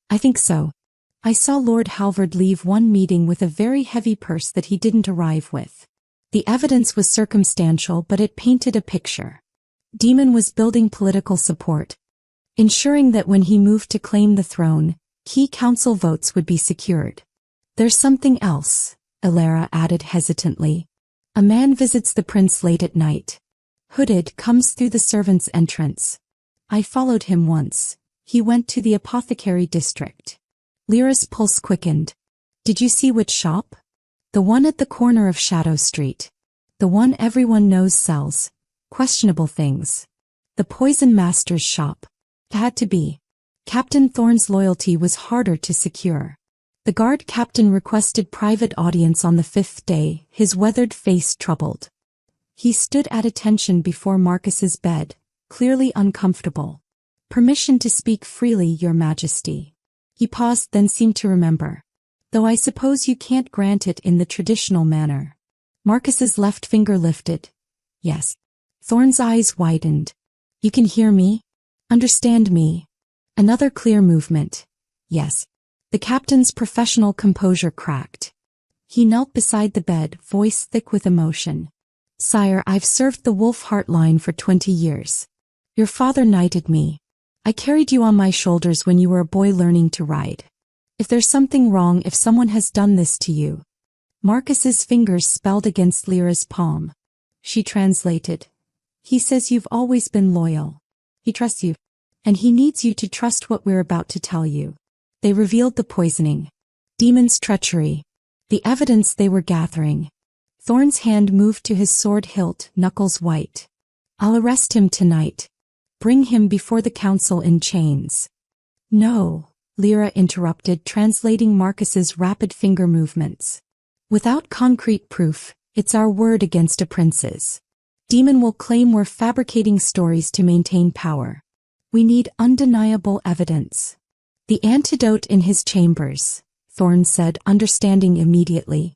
I think so. I saw Lord Halvard leave one meeting with a very heavy purse that he didn't arrive with. The evidence was circumstantial, but it painted a picture. Daemon was building political support, ensuring that when he moved to claim the throne, key council votes would be secured. There's something else, Lira added hesitantly. A man visits the prince late at night. Hooded, comes through the servants' entrance. I followed him once. He went to the apothecary district. Lira's pulse quickened. Did you see which shop? The one at the corner of Shadow Street. The one everyone knows sells questionable things. The poison master's shop. It had to be. Captain Thorne's loyalty was harder to secure. The guard captain requested private audience on the 5th day, his weathered face troubled. He stood at attention before Marcus's bed, clearly uncomfortable. Permission to speak freely, Your Majesty. He paused, then seemed to remember. though I suppose you can't grant it in the traditional manner. Marcus's left finger lifted. Yes. Thorn's eyes widened. You can hear me? Understand me? Another clear movement. Yes. The captain's professional composure cracked. He knelt beside the bed, voice thick with emotion. Sire, I've served the Wolfhart line for 20 years. Your father knighted me. I carried you on my shoulders when you were a boy learning to ride. If there's something wrong, if someone has done this to you. Marcus's fingers spelled against Lyra's palm. She translated. He says you've always been loyal. He trusts you. And he needs you to trust what we're about to tell you. They revealed the poisoning. Daemon's treachery. The evidence they were gathering. Thorn's hand moved to his sword hilt, knuckles white. I'll arrest him tonight. Bring him before the council in chains. No, Lira interrupted, translating Marcus's rapid finger movements. Without concrete proof, it's our word against a prince's. Daemon will claim we're fabricating stories to maintain power. We need undeniable evidence. The antidote in his chambers, Thorn said, understanding immediately.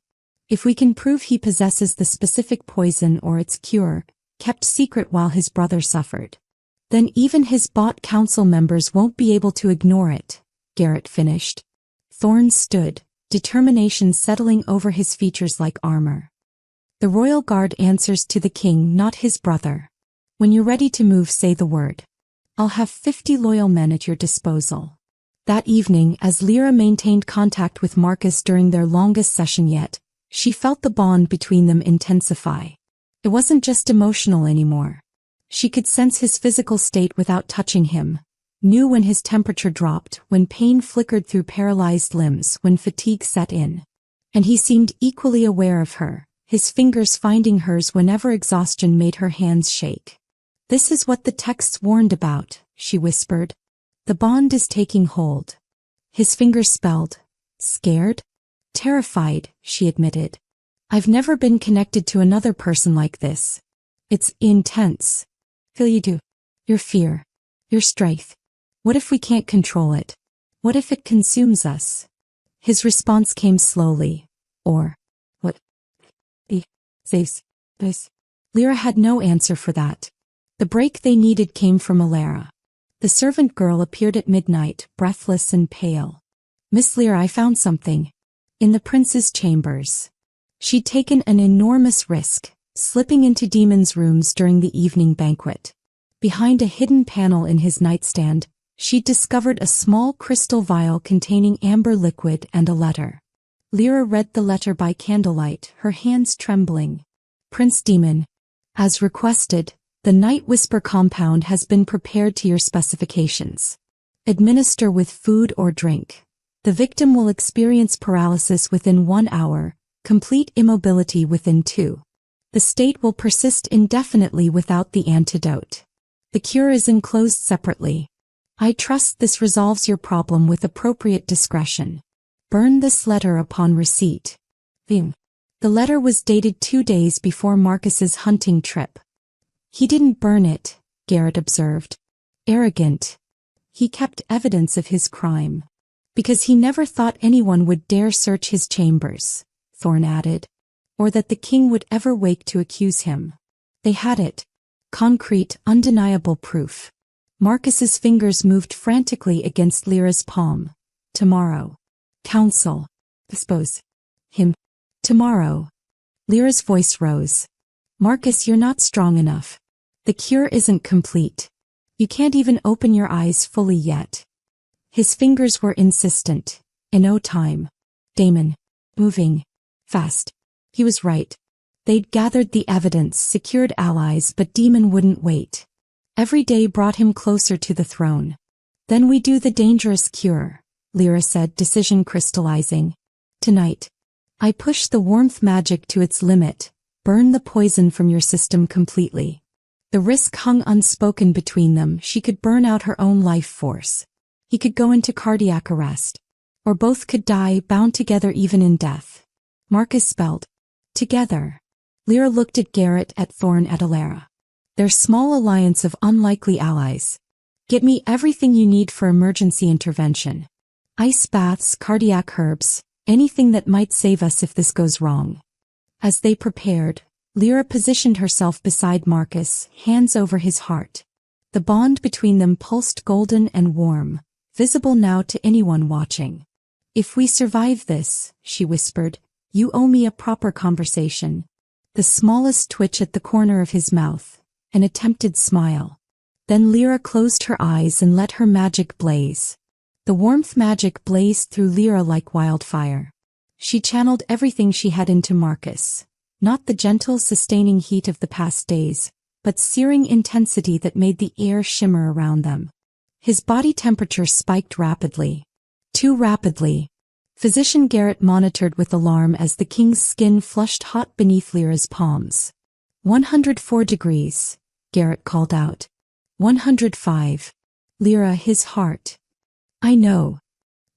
If we can prove he possesses the specific poison or its cure, kept secret while his brother suffered, then even his bought council members won't be able to ignore it, Garrett finished. Thorn stood, determination settling over his features like armor. The royal guard answers to the king, not his brother. When you're ready to move, say the word. I'll have 50 loyal men at your disposal. That evening, as Lira maintained contact with Marcus during their longest session yet, she felt the bond between them intensify. It wasn't just emotional anymore. She could sense his physical state without touching him, knew when his temperature dropped, when pain flickered through paralyzed limbs, when fatigue set in. And he seemed equally aware of her, his fingers finding hers whenever exhaustion made her hands shake. This is what the texts warned about, she whispered. The bond is taking hold. His fingers spelled. Scared? Terrified, she admitted. I've never been connected to another person like this. It's intense. Feel you do. Your fear. Your strength. What if we can't control it? What if it consumes us? His response came slowly. Or, what? This. Lira had no answer for that. The break they needed came from Lira. The servant girl appeared at midnight, breathless and pale. Miss Lira, I found something. In the prince's chambers. She'd taken an enormous risk, slipping into Daemon's rooms during the evening banquet. Behind a hidden panel in his nightstand, she'd discovered a small crystal vial containing amber liquid and a letter. Lira read the letter by candlelight, her hands trembling. Prince Daemon. As requested, the Night Whisper compound has been prepared to your specifications. Administer with food or drink. The victim will experience paralysis within 1 hour, complete immobility within 2. The state will persist indefinitely without the antidote. The cure is enclosed separately. I trust this resolves your problem with appropriate discretion. Burn this letter upon receipt. The letter was dated 2 days before Marcus's hunting trip. He didn't burn it, Garrett observed. Arrogant. He kept evidence of his crime. Because he never thought anyone would dare search his chambers, Thorn added. Or that the king would ever wake to accuse him. They had it. Concrete, undeniable proof. Marcus's fingers moved frantically against Lyra's palm. Tomorrow. Council. Dispose. Him. Tomorrow. Lyra's voice rose. Marcus, you're not strong enough. The cure isn't complete. You can't even open your eyes fully yet. His fingers were insistent. In no time. Daemon. Moving. Fast. He was right. They'd gathered the evidence, secured allies, but Daemon wouldn't wait. Every day brought him closer to the throne. Then we do the dangerous cure, Lira said, decision crystallizing. Tonight. I push the warmth magic to its limit, burn the poison from your system completely. The risk hung unspoken between them. She could burn out her own life force. He could go into cardiac arrest. Or both could die, bound together even in death. Marcus spelled. Together. Lira looked at Garrett, at Thorn, at Lira. Their small alliance of unlikely allies. Get me everything you need for emergency intervention. Ice baths, cardiac herbs, Anything that might save us if this goes wrong. As they prepared, Lira positioned herself beside Marcus, hands over his heart. The bond between them pulsed golden and warm, visible now to anyone watching. "If we survive this," she whispered, "you owe me a proper conversation." The smallest twitch at the corner of his mouth, an attempted smile. Then Lira closed her eyes and let her magic blaze. The warmth magic blazed through Lira like wildfire. She channeled everything she had into Marcus, not the gentle, sustaining heat of the past days, but searing intensity that made the air shimmer around them. His body temperature spiked rapidly. Too rapidly. Physician Garrett monitored with alarm as the king's skin flushed hot beneath Lira's palms. 104 degrees, Garrett called out. 105. Lira, his heart. "I know."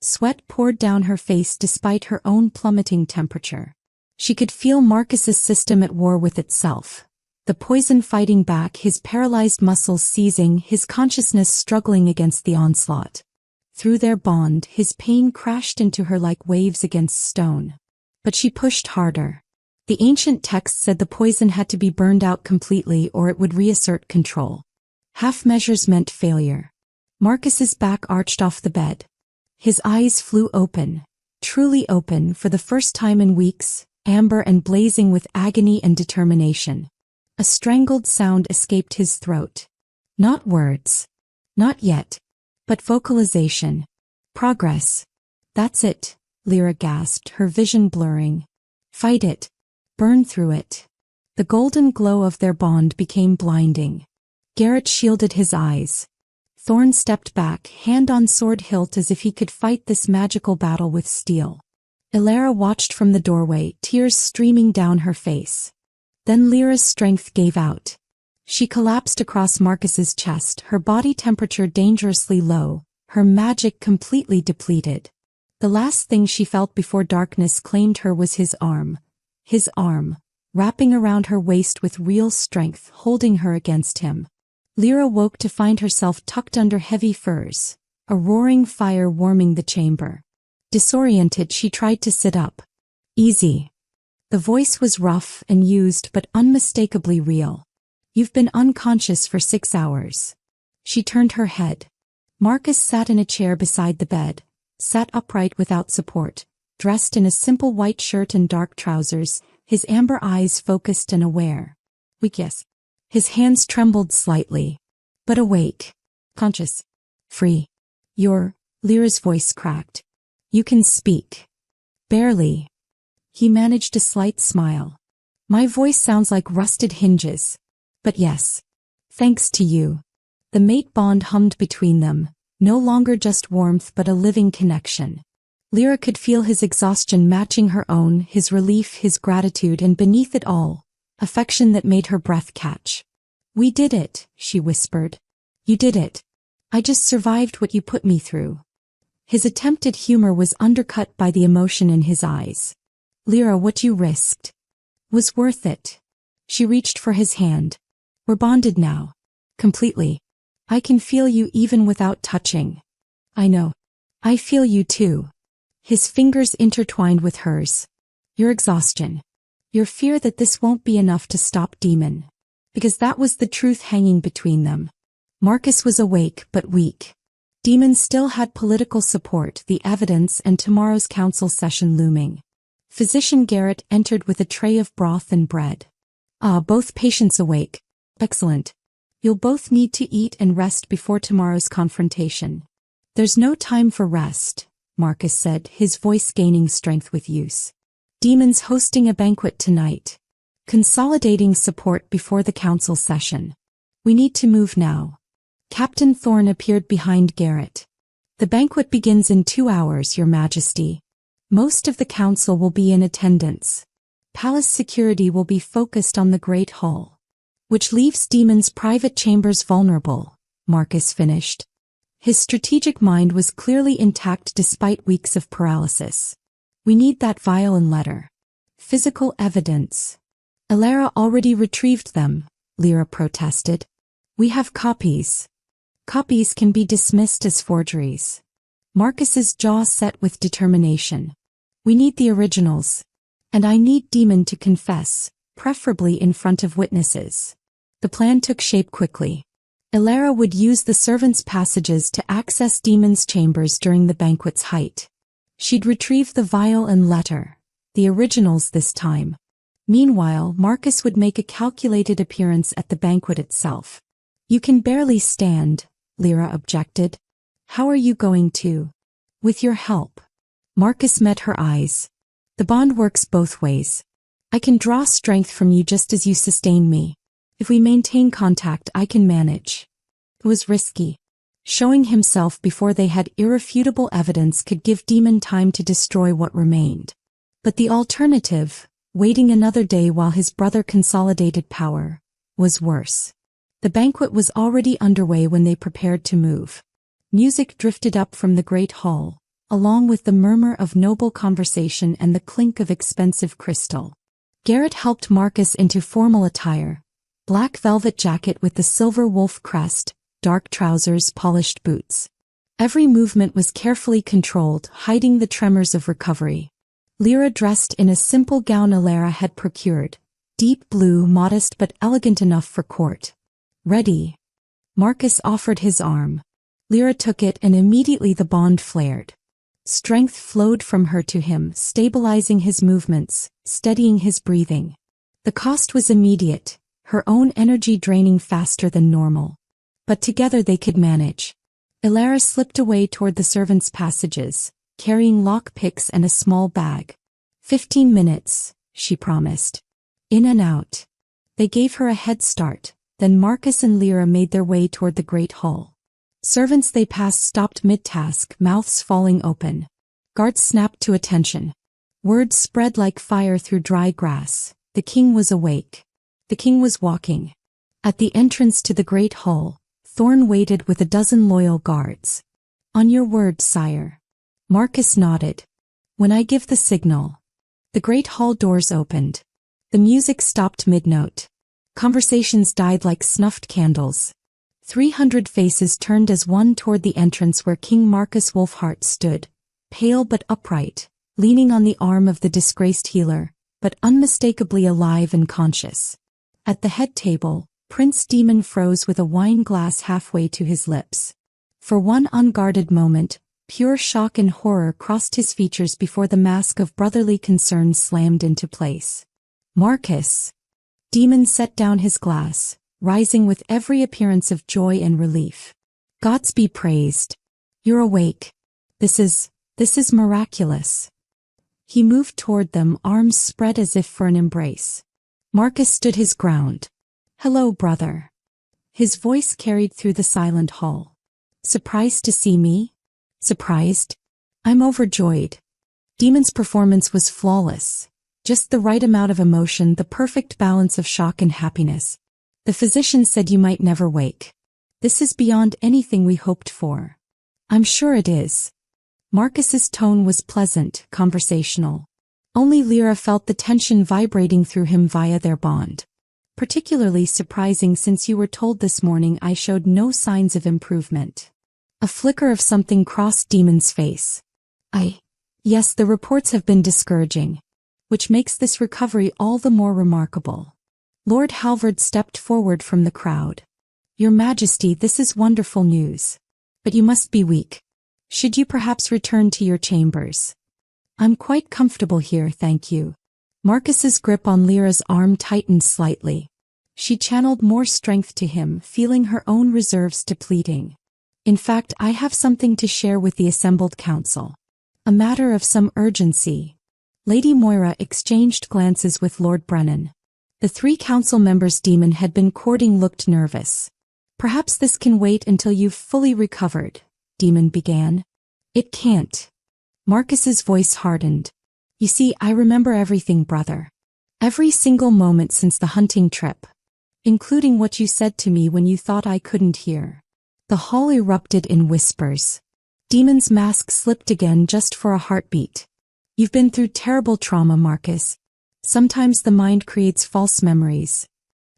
Sweat poured down her face despite her own plummeting temperature. She could feel Marcus's system at war with itself. The poison fighting back, his paralyzed muscles seizing, his consciousness struggling against the onslaught. Through their bond, his pain crashed into her like waves against stone. But she pushed harder. The ancient text said the poison had to be burned out completely or it would reassert control. Half measures meant failure. Marcus's back arched off the bed. His eyes flew open, truly open for the first time in weeks, amber and blazing with agony and determination. A strangled sound escaped his throat. Not words. Not yet. But vocalization. Progress. "That's it," Lira gasped, her vision blurring. "Fight it. Burn through it." The golden glow of their bond became blinding. Garrett shielded his eyes. Thorn stepped back, hand on sword hilt as if he could fight this magical battle with steel. Lira watched from the doorway, tears streaming down her face. Then Lyra's strength gave out. She collapsed across Marcus's chest, her body temperature dangerously low, her magic completely depleted. The last thing she felt before darkness claimed her was his arm, wrapping around her waist with real strength, holding her against him. Lira woke to find herself tucked under heavy furs, a roaring fire warming the chamber. Disoriented, she tried to sit up. "Easy." The voice was rough and used but unmistakably real. "You've been unconscious for 6 hours." She turned her head. Marcus sat in a chair beside the bed, sat upright without support, dressed in a simple white shirt and dark trousers, his amber eyes focused and aware. "Weak, yes." His hands trembled slightly. "But awake. Conscious. Free." Lyra's voice cracked. "You can speak." "Barely." He managed a slight smile. "My voice sounds like rusted hinges. But yes. Thanks to you." The mate bond hummed between them, no longer just warmth but a living connection. Lira could feel his exhaustion matching her own, his relief, his gratitude, and beneath it all, affection that made her breath catch. "We did it," she whispered. "You did it. I just survived what you put me through." His attempted humor was undercut by the emotion in his eyes. "Lira, what you risked was worth it." She reached for his hand. "We're bonded now. Completely. I can feel you even without touching." "I know. I feel you too." His fingers intertwined with hers. "Your exhaustion. Your fear that this won't be enough to stop Daemon." Because that was the truth hanging between them. Marcus was awake but weak. Daemon still had political support, the evidence, and tomorrow's council session looming. Physician Garrett entered with a tray of broth and bread. "Ah, both patients awake. Excellent. You'll both need to eat and rest before tomorrow's confrontation." "There's no time for rest," Marcus said, his voice gaining strength with use. "Daemon's hosting a banquet tonight. Consolidating support before the council session. We need to move now." Captain Thorne appeared behind Garrett. "The banquet begins in 2 hours, Your Majesty. Most of the council will be in attendance. Palace security will be focused on the Great Hall, which leaves Daemon's private chambers vulnerable," Marcus finished. His strategic mind was clearly intact despite weeks of paralysis. "We need that vial and letter. Physical evidence." "Lira already retrieved them," Lira protested. "We have copies." "Copies can be dismissed as forgeries." Marcus's jaw set with determination. We need the originals. And I need Daemon to confess, preferably in front of witnesses. The plan took shape quickly. Lira would use the servants' passages to access Daemon's chambers during the banquet's height. She'd retrieve the vial and letter, the originals this time. Meanwhile, Marcus would make a calculated appearance at the banquet itself. You can barely stand, Lira objected. How are you going to? With your help. Marcus met her eyes. The bond works both ways. I can draw strength from you just as you sustain me. If we maintain contact, I can manage. It was risky. Showing himself before they had irrefutable evidence could give Daemon time to destroy what remained. But the alternative, waiting another day while his brother consolidated power, was worse. The banquet was already underway when they prepared to move. Music drifted up from the great hall, along with the murmur of noble conversation and the clink of expensive crystal. Garrett helped Marcus into formal attire. Black velvet jacket with the silver wolf crest, dark trousers, polished boots. Every movement was carefully controlled, hiding the tremors of recovery. Lira dressed in a simple gown Lira had procured, deep blue, modest but elegant enough for court. Ready. Marcus offered his arm. Lira took it and immediately the bond flared. Strength flowed from her to him, stabilizing his movements, steadying his breathing. The cost was immediate, her own energy draining faster than normal. But together they could manage. Lira slipped away toward the servants' passages, carrying lock picks and a small bag. 15 minutes, she promised. In and out. They gave her a head start, then Marcus and Lira made their way toward the great hall. Servants they passed stopped mid-task, mouths falling open. Guards snapped to attention. Words spread like fire through dry grass. The king was awake. The king was walking. At the entrance to the great hall, Thorn waited with a dozen loyal guards. On your word, sire. Marcus nodded. When I give the signal. The great hall doors opened. The music stopped mid-note. Conversations died like snuffed candles. 300 faces turned as one toward the entrance where King Marcus Wolfhart stood, pale but upright, leaning on the arm of the disgraced healer, but unmistakably alive and conscious. At the head table, Prince Daemon froze with a wine glass halfway to his lips. For one unguarded moment, pure shock and horror crossed his features before the mask of brotherly concern slammed into place. Marcus. Daemon set down his glass, rising with every appearance of joy and relief. Gods be praised. You're awake. This is miraculous. He moved toward them, arms spread as if for an embrace. Marcus stood his ground. Hello, brother. His voice carried through the silent hall. Surprised to see me? Surprised? I'm overjoyed. Daemon's performance was flawless. Just the right amount of emotion, the perfect balance of shock and happiness. The physician said you might never wake. This is beyond anything we hoped for. I'm sure it is. Marcus's tone was pleasant, conversational. Only Lira felt the tension vibrating through him via their bond. Particularly surprising since you were told this morning I showed no signs of improvement. A flicker of something crossed Daemon's face. Yes, the reports have been discouraging, which makes this recovery all the more remarkable. Lord Halvard stepped forward from the crowd. Your Majesty, this is wonderful news. But you must be weak. Should you perhaps return to your chambers? I'm quite comfortable here, thank you. Marcus's grip on Lira's arm tightened slightly. She channeled more strength to him, feeling her own reserves depleting. In fact, I have something to share with the assembled council. A matter of some urgency. Lady Moira exchanged glances with Lord Brennan. The 3 council members Daemon had been courting looked nervous. Perhaps this can wait until you've fully recovered, Daemon began. It can't. Marcus's voice hardened. You see, I remember everything, brother. Every single moment since the hunting trip. Including what you said to me when you thought I couldn't hear. The hall erupted in whispers. Daemon's mask slipped again just for a heartbeat. You've been through terrible trauma, Marcus. Sometimes the mind creates false memories.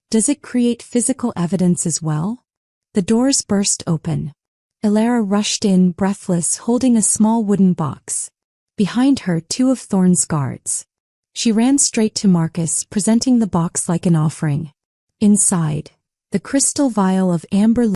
Does it create physical evidence as well? The doors burst open. Lira rushed in, breathless, holding a small wooden box. Behind her, two of Thorn's guards. She ran straight to Marcus, presenting the box like an offering. Inside, the crystal vial of amber